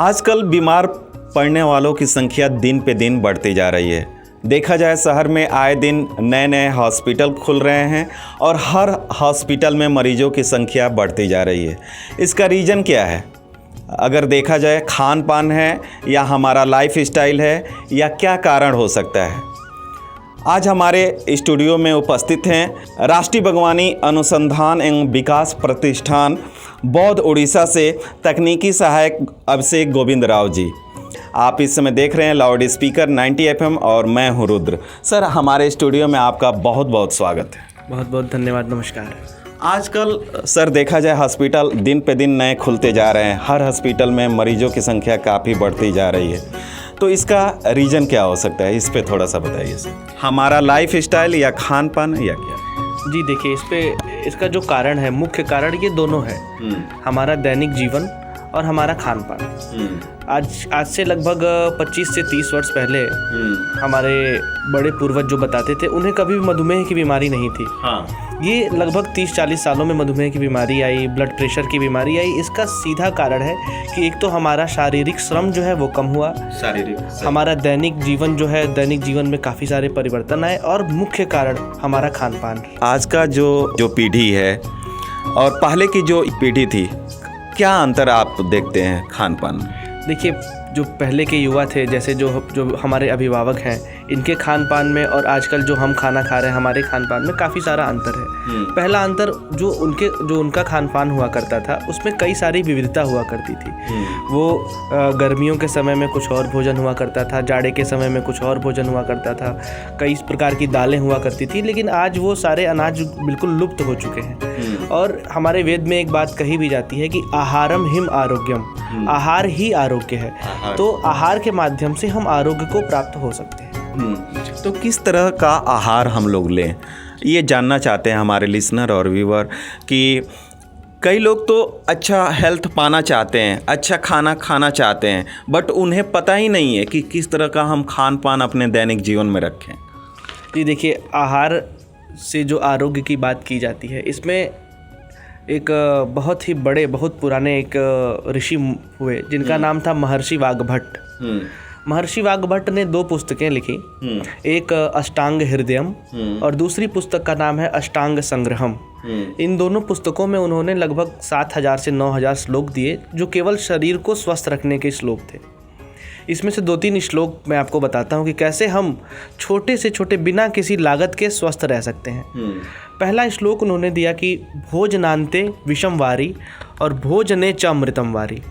आजकल बीमार पड़ने वालों की संख्या दिन पे दिन बढ़ती जा रही है। देखा जाए शहर में आए दिन नए नए हॉस्पिटल खुल रहे हैं और हर हॉस्पिटल में मरीजों की संख्या बढ़ती जा रही है। इसका रीज़न क्या है? अगर देखा जाए खान पान है या हमारा लाइफ स्टाइल है या क्या कारण हो सकता है? आज हमारे स्टूडियो में उपस्थित हैं राष्ट्रीय बागवानी अनुसंधान एवं विकास प्रतिष्ठान बौद्ध उड़ीसा से तकनीकी सहायक अभिषेक गोविंद राव जी। आप इस समय देख रहे हैं लाउड स्पीकर 90 FM और मैं हूं रुद्र। सर, हमारे स्टूडियो में आपका बहुत बहुत स्वागत है। बहुत बहुत धन्यवाद, नमस्कार। आजकल सर देखा जाए हॉस्पिटल दिन पे दिन नए खुलते जा रहे हैं। हर हॉस्पिटल में मरीजों की संख्या काफ़ी बढ़ती जा रही है, तो इसका रीज़न क्या हो सकता है? इस पे थोड़ा सा बताइए सर। हमारा लाइफ स्टाइल या खान पान या क्या? जी देखिए, इसका जो कारण है, मुख्य कारण ये दोनों है, हमारा दैनिक जीवन और हमारा खान पान। आज से लगभग 25 से 30 वर्ष पहले हमारे बड़े पूर्वज जो बताते थे, उन्हें कभी भी मधुमेह की बीमारी नहीं थी। हाँ। ये लगभग 30-40 सालों में मधुमेह की बीमारी आई, ब्लड प्रेशर की बीमारी आई। इसका सीधा कारण है कि एक तो हमारा शारीरिक श्रम जो है वो कम हुआ, हमारा दैनिक जीवन जो है, दैनिक जीवन में काफ़ी सारे परिवर्तन आए, और मुख्य कारण हमारा खान पान। आज का जो पीढ़ी है और पहले की जो पीढ़ी थी, क्या अंतर आप देखते हैं खान पान में? देखिए, जो पहले के युवा थे, जैसे जो हमारे अभिभावक हैं, इनके खान पान में और आजकल जो हम खाना खा रहे हैं हमारे खान पान में काफ़ी सारा अंतर है। पहला अंतर जो उनका खान पान हुआ करता था, उसमें कई सारी विविधता हुआ करती थी। वो गर्मियों के समय में कुछ और भोजन हुआ करता था, जाड़े के समय में कुछ और भोजन हुआ करता था, कई प्रकार की दालें हुआ करती थी। लेकिन आज वो सारे अनाज बिल्कुल लुप्त हो चुके हैं। और हमारे वेद में एक बात कही भी जाती है कि आहारम हिम आरोग्यम, आहार ही आरोग्य है। तो आहार के माध्यम से हम आरोग्य को प्राप्त हो सकते हैं। तो किस तरह का आहार हम लोग लें, ये जानना चाहते हैं हमारे लिसनर और व्यूअर कि कई लोग तो अच्छा हेल्थ पाना चाहते हैं, अच्छा खाना खाना चाहते हैं, बट उन्हें पता ही नहीं है कि किस तरह का हम खान पान अपने दैनिक जीवन में रखें। जी देखिए, आहार से जो आरोग्य की बात की जाती है, इसमें एक बहुत ही बड़े, बहुत पुराने एक ऋषि हुए जिनका नाम था महर्षि वाग्भट। महर्षि वाग्भट ने 2 पुस्तकें लिखी, एक अष्टांग हृदयम और दूसरी पुस्तक का नाम है अष्टांग संग्रहम। इन दोनों पुस्तकों में उन्होंने लगभग 7000 से 9000 श्लोक दिए, जो केवल शरीर को स्वस्थ रखने के श्लोक थे। इसमें से 2-3 श्लोक मैं आपको बताता हूँ कि कैसे हम छोटे से छोटे बिना किसी लागत के स्वस्थ रह सकते हैं। पहला श्लोक उन्होंने दिया कि भोजनान्ते विषम वारी और भोजने च अमृतम वारी,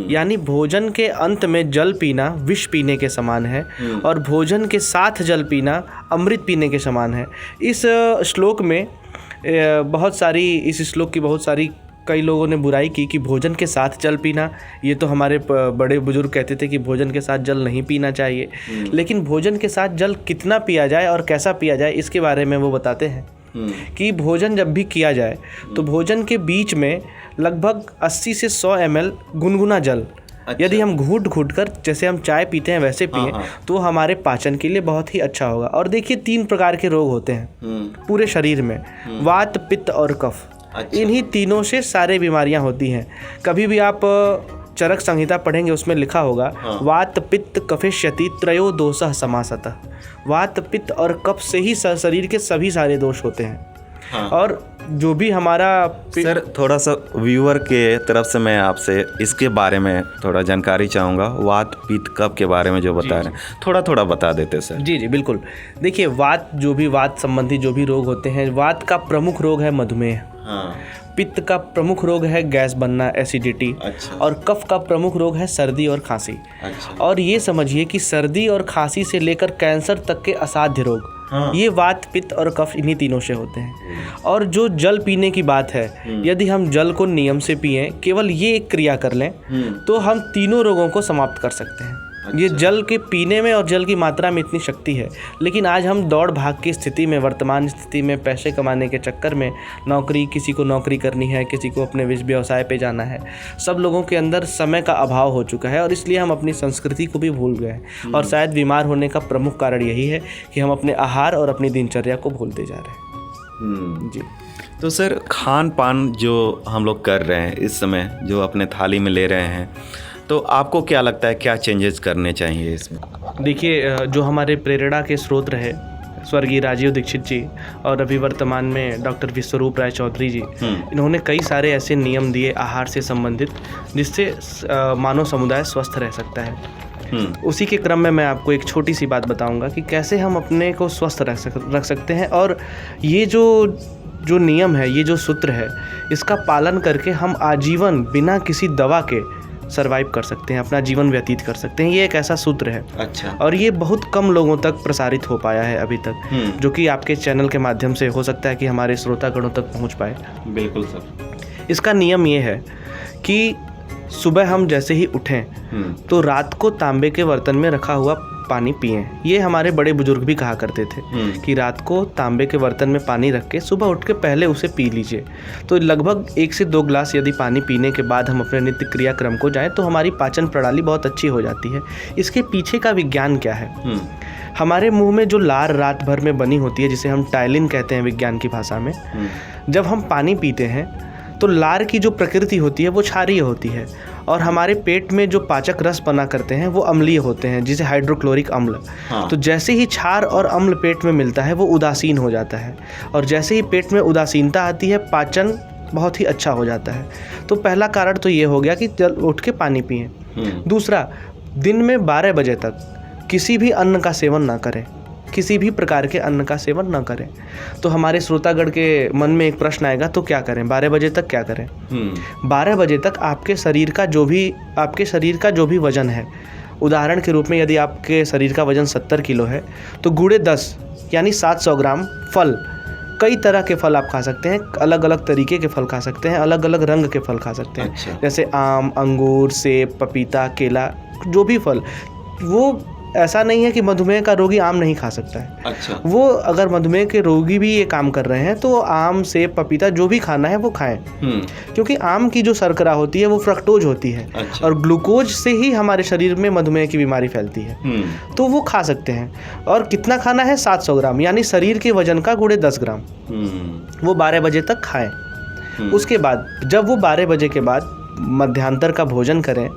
यानी भोजन के अंत में जल पीना विष पीने के समान है और भोजन के साथ जल पीना अमृत पीने के समान है। इस श्लोक में इस श्लोक की बहुत सारी कई लोगों ने बुराई की कि भोजन के साथ जल पीना, ये तो हमारे बड़े बुजुर्ग कहते थे कि भोजन के साथ जल नहीं पीना चाहिए। लेकिन भोजन के साथ जल कितना पिया जाए और कैसा पिया जाए, इसके बारे में वो बताते हैं कि भोजन जब भी किया जाए तो भोजन के बीच में लगभग 80 से 100 ml गुनगुना जल, यदि हम घूट कर जैसे हम चाय पीते हैं वैसे पिएं, तो हमारे पाचन के लिए बहुत ही अच्छा होगा। और देखिए, 3 प्रकार के रोग होते हैं पूरे शरीर में, वात, पित्त और कफ। इन्हीं तीनों से सारे बीमारियां होती हैं। कभी भी आप चरक संहिता पढ़ेंगे, उसमें लिखा होगा वात पित्त कफेष्यति त्रयो दोषः समासतः। वात, पित्त और कफ से ही शरीर के सभी सारे दोष होते हैं। और जो भी हमारा सर, थोड़ा सा व्यूअर के तरफ से मैं आपसे इसके बारे में थोड़ा जानकारी चाहूँगा। वात, पित्त, कफ के बारे में जो बता रहे हैं, थोड़ा बता देते सर। जी बिल्कुल। देखिए, वात संबंधी जो भी रोग होते हैं, वात का प्रमुख रोग है मधुमेह। पित्त का प्रमुख रोग है गैस बनना, एसिडिटी। और कफ का प्रमुख रोग है सर्दी और खांसी। और ये समझिए कि सर्दी और खांसी से लेकर कैंसर तक के असाध्य रोग, ये वात, पित्त और कफ इन्हीं तीनों से होते हैं। और जो जल पीने की बात है, यदि हम जल को नियम से पिएं, केवल ये एक क्रिया कर लें, तो हम तीनों रोगों को समाप्त कर सकते हैं। ये जल के पीने में और जल की मात्रा में इतनी शक्ति है। लेकिन आज हम दौड़ भाग की स्थिति में, वर्तमान स्थिति में, पैसे कमाने के चक्कर में, किसी को नौकरी करनी है, किसी को अपने व्यवसाय पे जाना है, सब लोगों के अंदर समय का अभाव हो चुका है और इसलिए हम अपनी संस्कृति को भी भूल गए हैं। और शायद बीमार होने का प्रमुख कारण यही है कि हम अपने आहार और अपनी दिनचर्या को भूलते जा रहे हैं। जी। तो सर, खान पान जो हम लोग कर रहे हैं इस समय, जो अपने थाली में ले रहे हैं, तो आपको क्या लगता है क्या चेंजेस करने चाहिए इसमें? देखिए, जो हमारे प्रेरणा के स्रोत रहे स्वर्गीय राजीव दीक्षित जी और अभी वर्तमान में डॉक्टर विश्वरूप राय चौधरी जी, इन्होंने कई सारे ऐसे नियम दिए आहार से संबंधित जिससे मानव समुदाय स्वस्थ रह सकता है। उसी के क्रम में मैं आपको एक छोटी सी बात बताऊंगा कि कैसे हम अपने को स्वस्थ रख सकते हैं। और ये जो नियम है, ये जो सूत्र है, इसका पालन करके हम आजीवन बिना किसी दवा के सरवाइव कर सकते हैं, अपना जीवन व्यतीत कर सकते हैं। ये एक ऐसा सूत्र है। अच्छा। और ये बहुत कम लोगों तक प्रसारित हो पाया है अभी तक, जो कि आपके चैनल के माध्यम से हो सकता है कि हमारे श्रोतागणों तक पहुंच पाए। बिल्कुल सर। इसका नियम ये है कि सुबह हम जैसे ही उठें तो रात को तांबे के बर्तन में रखा हुआ पानी पिएं। ये हमारे बड़े बुजुर्ग भी कहा करते थे कि रात को तांबे के बर्तन में पानी रख के सुबह उठ के पहले उसे पी लीजिए। तो लगभग 1 से 2 ग्लास यदि पानी पीने के बाद हम अपने नित्य क्रियाक्रम को जाएं तो हमारी पाचन प्रणाली बहुत अच्छी हो जाती है। इसके पीछे का विज्ञान क्या है? हमारे मुंह में जो लार रात भर में बनी होती है, जिसे हम टाइलिन कहते हैं विज्ञान की भाषा में, जब हम पानी पीते हैं तो लार की जो प्रकृति होती है वो क्षारीय होती है और हमारे पेट में जो पाचक रस बना करते हैं वो अम्लीय होते हैं, जिसे हाइड्रोक्लोरिक अम्ल। तो जैसे ही क्षार और अम्ल पेट में मिलता है वो उदासीन हो जाता है, और जैसे ही पेट में उदासीनता आती है पाचन बहुत ही अच्छा हो जाता है। तो पहला कारण तो ये हो गया कि जल उठ के पानी पिएं। दूसरा, दिन में 12 बजे तक किसी भी अन्न का सेवन ना करें, किसी भी प्रकार के अन्न का सेवन न करें। तो हमारे श्रोतागण के मन में एक प्रश्न आएगा, तो क्या करें? 12 बजे तक क्या करें? 12 बजे तक आपके शरीर का जो भी वजन है, उदाहरण के रूप में यदि आपके शरीर का वजन 70 किलो है तो गुणे 10 यानी 700 ग्राम फल, कई तरह के फल आप खा सकते हैं, अलग अलग तरीके के फल खा सकते हैं, अलग अलग रंग के फल खा सकते हैं। अच्छा। जैसे आम, अंगूर, सेब, पपीता, केला, जो भी फल। वो ऐसा नहीं है कि मधुमेह का रोगी आम नहीं खा सकता है। अच्छा। वो अगर मधुमेह के रोगी भी ये काम कर रहे हैं तो आम, सेब, पपीता जो भी खाना है वो खाएं। क्योंकि आम की जो शर्करा होती है वो फ्रक्टोज होती है। अच्छा। और ग्लूकोज से ही हमारे शरीर में मधुमेह की बीमारी फैलती है। तो वो खा सकते हैं। और कितना खाना है? 700 ग्राम, यानी शरीर के वजन का गुणे 10 ग्राम। वो 12 बजे तक खाएं। उसके बाद जब वो 12 बजे के बाद मध्यांतर का भोजन करें,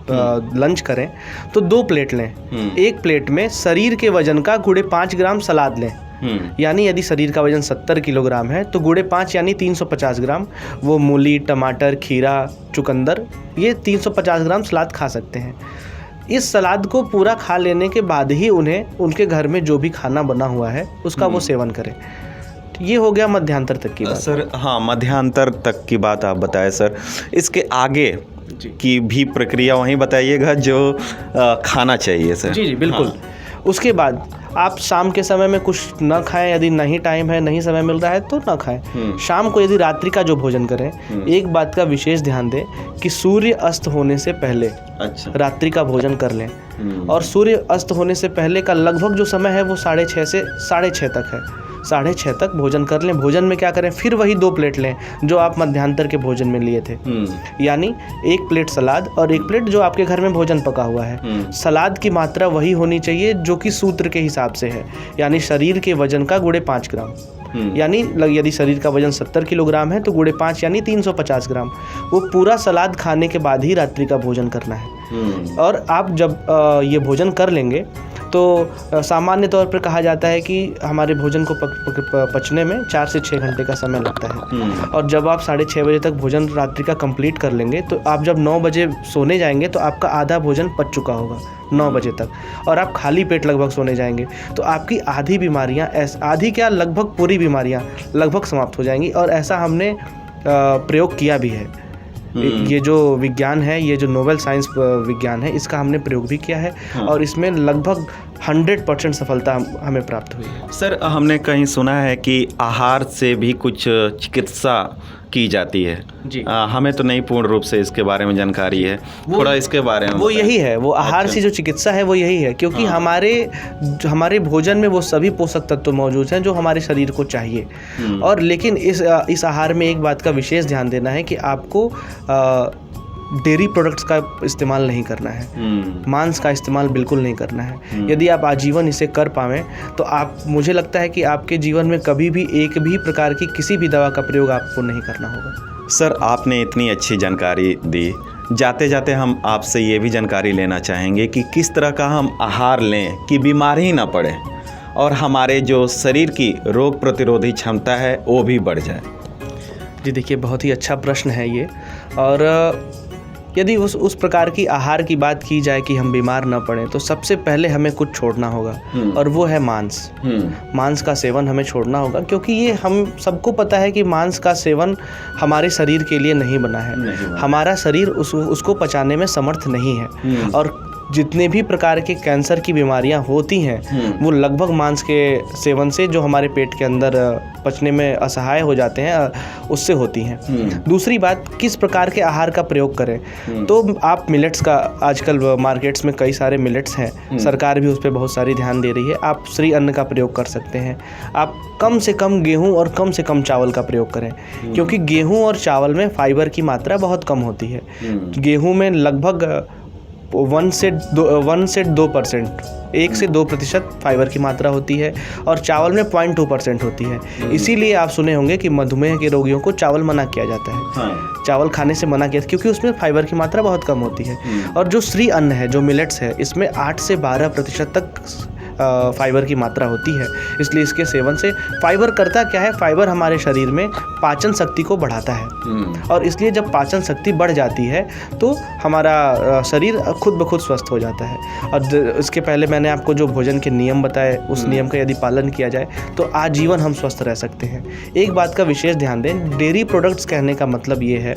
लंच करें, तो 2 प्लेट लें। एक प्लेट में शरीर के वजन का गुणे 5 ग्राम सलाद लें। यानी यदि शरीर का वजन 70 किलोग्राम है तो गुणे 5 यानी 350 ग्राम वो मूली, टमाटर, खीरा, चुकंदर, ये 350 ग्राम सलाद खा सकते हैं। इस सलाद को पूरा खा लेने के बाद ही उन्हें उनके घर में जो भी खाना बना हुआ है उसका वो सेवन करें। ये हो गया मध्यांतर तक की बात। सर, हाँ, मध्यांतर तक की बात आप बताएं सर। इसके आगे की भी प्रक्रिया वहीं बताइएगा जो खाना चाहिए सर। जी बिल्कुल। हाँ। उसके बाद आप शाम के समय में कुछ ना खाएं, यदि नहीं टाइम है, नहीं समय मिल रहा है तो ना खाएं। शाम को यदि रात्रि का जो भोजन करें, एक बात का विशेष ध्यान दें कि सूर्य अस्त होने से पहले रात्रि का भोजन कर लें। और सूर्य अस्त होने से पहले का लगभग जो समय है वो 6:30 से 6:30 तक है। 6:30 तक भोजन कर लें। भोजन में क्या करें? फिर वही 2 प्लेट लें जो आप मध्यांतर के भोजन में लिए थे। यानी 1 प्लेट सलाद और 1 प्लेट जो आपके घर में भोजन पका हुआ है। सलाद की मात्रा वही होनी चाहिए जो कि सूत्र के हिसाब से है, यानी शरीर के वजन का गुणे 5 ग्राम। यानी यदि शरीर का वजन 70 किलोग्राम है तो गुणे 5 यानी 350 ग्राम। वो पूरा सलाद खाने के बाद ही रात्रि का भोजन करना है। और आप जब ये भोजन कर लेंगे तो सामान्य तौर पर कहा जाता है कि हमारे भोजन को पचने में 4 से 6 घंटे का समय लगता है। और जब आप 6:30 बजे तक भोजन रात्रि का कंप्लीट कर लेंगे तो आप जब 9 बजे सोने जाएंगे तो आपका आधा भोजन पच चुका होगा 9 बजे तक, और आप खाली पेट लगभग सोने जाएंगे तो आपकी आधी बीमारियां, आधी क्या लगभग पूरी बीमारियां लगभग समाप्त हो जाएंगी। और ऐसा हमने प्रयोग किया भी है। ये जो विज्ञान है, ये जो नोबेल साइंस विज्ञान है, इसका हमने प्रयोग भी किया है। और इसमें लगभग 100% सफलता हमें प्राप्त हुई है। सर, हमने कहीं सुना है कि आहार से भी कुछ चिकित्सा की जाती है जी। हमें तो नहीं पूर्ण रूप से इसके बारे में जानकारी है, थोड़ा इसके बारे में। वो यही है, वो आहार से जो चिकित्सा है वो यही है, क्योंकि हमारे भोजन में वो सभी पोषक तत्व मौजूद हैं जो हमारे शरीर को चाहिए। और लेकिन इस आहार में एक बात का विशेष ध्यान देना है कि आपको डेयरी प्रोडक्ट्स का इस्तेमाल नहीं करना है, मांस का इस्तेमाल बिल्कुल नहीं करना है। यदि आप आजीवन इसे कर पावें तो मुझे लगता है कि आपके जीवन में कभी भी एक भी प्रकार की किसी भी दवा का प्रयोग आपको नहीं करना होगा। सर, आपने इतनी अच्छी जानकारी दी जाते जाते हम आपसे ये भी जानकारी लेना चाहेंगे कि किस तरह का हम आहार लें कि बीमारी ना पड़े और हमारे जो शरीर की रोग प्रतिरोधी क्षमता है वो भी बढ़ जाए। जी देखिए, बहुत ही अच्छा प्रश्न है ये। और यदि उस प्रकार की आहार की बात की जाए कि हम बीमार न पड़ें, तो सबसे पहले हमें कुछ छोड़ना होगा और वो है मांस। मांस का सेवन हमें छोड़ना होगा, क्योंकि ये हम सबको पता है कि मांस का सेवन हमारे शरीर के लिए नहीं बना है। हमारा शरीर उसको पचाने में समर्थ नहीं है। और जितने भी प्रकार के कैंसर की बीमारियां होती हैं वो लगभग मांस के सेवन से, जो हमारे पेट के अंदर पचने में असहाय हो जाते हैं, उससे होती हैं। दूसरी बात, किस प्रकार के आहार का प्रयोग करें, तो आप मिलेट्स का, आजकल मार्केट्स में कई सारे मिलेट्स हैं, सरकार भी उस पर बहुत सारी ध्यान दे रही है। आप श्री अन्न का प्रयोग कर सकते हैं। आप कम से कम गेहूं और कम से कम चावल का प्रयोग करें, क्योंकि गेहूं और चावल में फाइबर की मात्रा बहुत कम होती है। गेहूं में लगभग 1 से 2%, 1 से 2% फाइबर की मात्रा होती है और चावल में 0.2% होती है। इसीलिए आप सुने होंगे कि मधुमेह के रोगियों को चावल मना किया जाता है। हाँ। चावल खाने से मना किया, क्योंकि उसमें फाइबर की मात्रा बहुत कम होती है। और जो श्री अन्न है, जो मिलेट्स है, इसमें 8 से 12% तक फाइबर की मात्रा होती है। इसलिए इसके सेवन से, फाइबर करता क्या है, फाइबर हमारे शरीर में पाचन शक्ति को बढ़ाता है। और इसलिए जब पाचन शक्ति बढ़ जाती है तो हमारा शरीर खुद ब खुद स्वस्थ हो जाता है। और इसके पहले मैंने आपको जो भोजन के नियम बताए, उस नियम का यदि पालन किया जाए तो आजीवन हम स्वस्थ रह सकते हैं। एक बात का विशेष ध्यान दें, डेयरी प्रोडक्ट्स कहने का मतलब ये है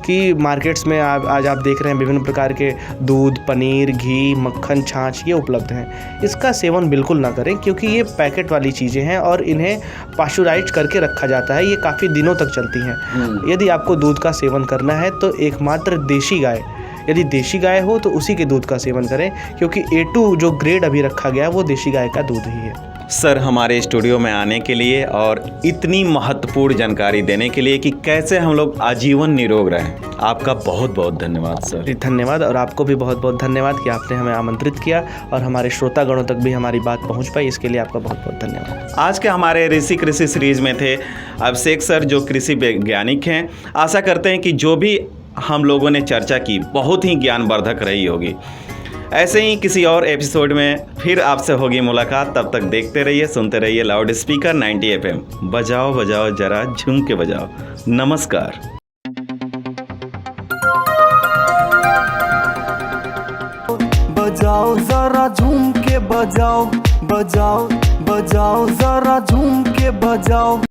कि मार्केट्स में आज आप देख रहे हैं विभिन्न प्रकार के दूध, पनीर, घी, मक्खन, छाछ ये उपलब्ध हैं। इसका सेवन बिल्कुल ना करें, क्योंकि ये पैकेट वाली चीज़ें हैं और इन्हें पाश्चराइज करके रखा जाता है। ये काफ़ी दिनों तक चलती हैं। यदि आपको दूध का सेवन करना है तो एकमात्र देशी गाय, यदि देशी गाय हो तो उसी के दूध का सेवन करें, क्योंकि A2 जो ग्रेड अभी रखा गया वो देशी गाय का दूध ही है। सर, हमारे स्टूडियो में आने के लिए और इतनी महत्वपूर्ण जानकारी देने के लिए कि कैसे हम लोग आजीवन निरोग रहें, आपका बहुत बहुत धन्यवाद सर। जी धन्यवाद, और आपको भी बहुत बहुत धन्यवाद कि आपने हमें आमंत्रित किया और हमारे श्रोतागणों तक भी हमारी बात पहुंच पाई। इसके लिए आपका बहुत बहुत धन्यवाद। आज के हमारे ऋषि कृषि सीरीज में थे अभिषेक सर, जो कृषि वैज्ञानिक हैं। आशा करते हैं कि जो भी हम लोगों ने चर्चा की बहुत ही ज्ञानवर्धक रही होगी। ऐसे ही किसी और एपिसोड में फिर आपसे होगी मुलाकात। तब तक देखते रहिए, सुनते रहिए लाउड स्पीकर 90 FM। बजाओ बजाओ जरा झूम के बजाओ। नमस्कार। बजाओ जरा झूम के बजाओ, बजाओ बजाओ जरा झूम के बजाओ।